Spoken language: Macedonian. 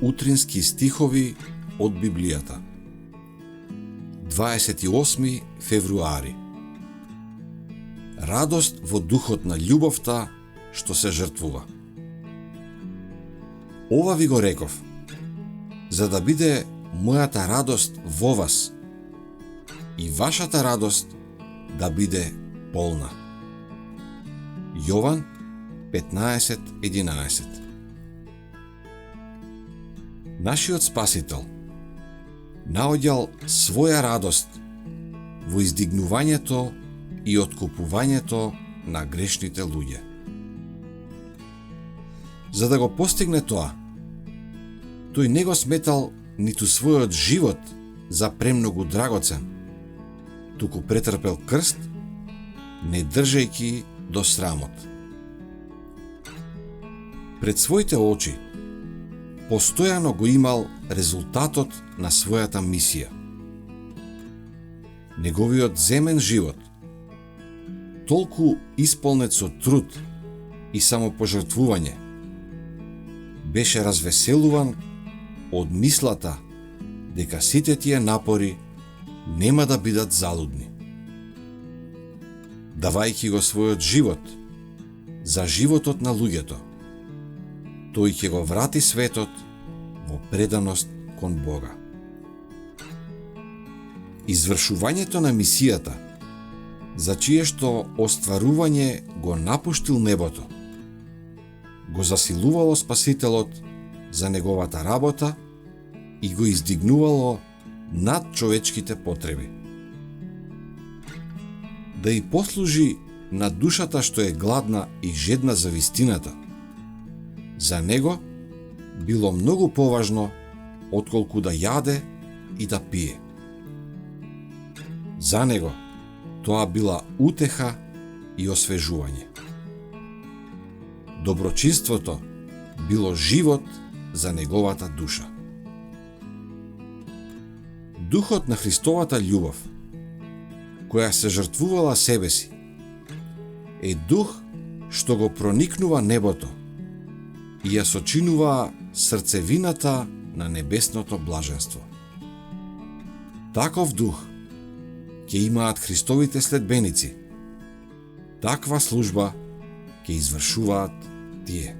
утрински стихови од Библијата. 28 февруари. Радост во духот на љубовта што се жртвува. Ова ви го реков, за да биде мојата радост во вас и вашата радост да биде полна. Јован 15:11. Нашиот Спасител наоѓал своја радост во издигнувањето и откупувањето на грешните луѓе. За да го постигне тоа, тој не го сметал ниту својот живот за премногу драгоцен, туку претрпел крст, не држејќи до срамот. Пред своите очи постојано го имал резултатот на својата мисија. Неговиот земен живот, толку исполнет со труд и самопожртвување, беше развеселуван од мислата дека сите тие напори нема да бидат залудни. Давајќи го својот живот за животот на луѓето, тој ќе го врати светот во преданост кон Бога. Извршувањето на мисијата, за чие што остварување го напуштил небото, го засилувало Спасителот за неговата работа и го издигнувало над човечките потреби. Да и послужи на душата што е гладна и жедна за вистината, за него било многу поважно отколку да јаде и да пие. За него тоа била утеха и освежување. Доброчинството било живот за неговата душа. Духот на Христовата љубов, која се жртвувала себе си, е дух што го проникнува небото и ја сочинува срцевината на небесното блаженство. Таков дух ќе имаат Христовите следбеници. Таква служба ќе извршуваат тие.